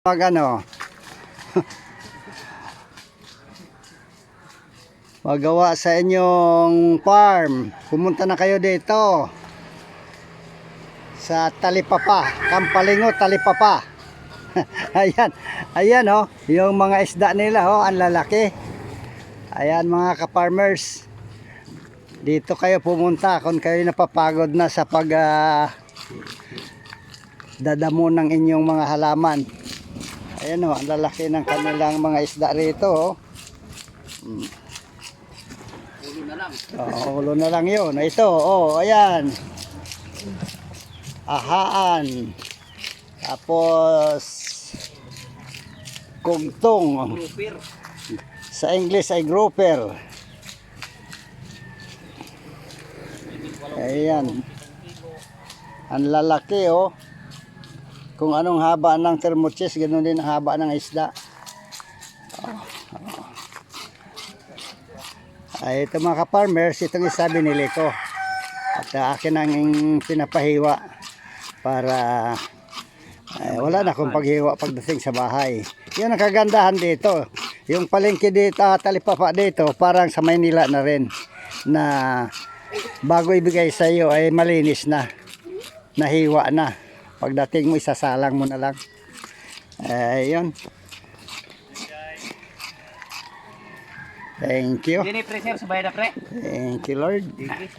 Pag ano, magawa sa inyong farm, pumunta na kayo dito sa Talipapa, Kampalingo, Talipapa. Ayan, ayan oh, yung mga isda nila oh, ang lalaki. Ayan mga ka-farmers, dito kayo pumunta kung kayo napapagod na sa pag dadamo ng inyong mga halaman. Ayan oh, ang lalaki ng kanilang mga isda rito oh. Ulo na lang. Oh, ulo na lang yun. Ito, oh, ayan. Ahaan. Tapos kugtong. Grouper. Sa English ay grouper. Ayan. Ang lalaki, oh. Kung anong haba ng thermochis, ganoon din ang haba ng isda. Ay, ito mga ka-farmers, itong isa binili ko. At akin ang pinapahiwa para wala na akong paghiwa pagdating sa bahay. Yan ang kagandahan dito. Yung palengke dito, Talipapa dito, parang sa Maynila na rin. Na bago ibigay sa iyo ay malinis na. Nahiwa na. Pagdating mo, isasalang mo na lang. Ayun. Thank you. Dini pre sir, sabay na pre. Thank you, Lord. Sige.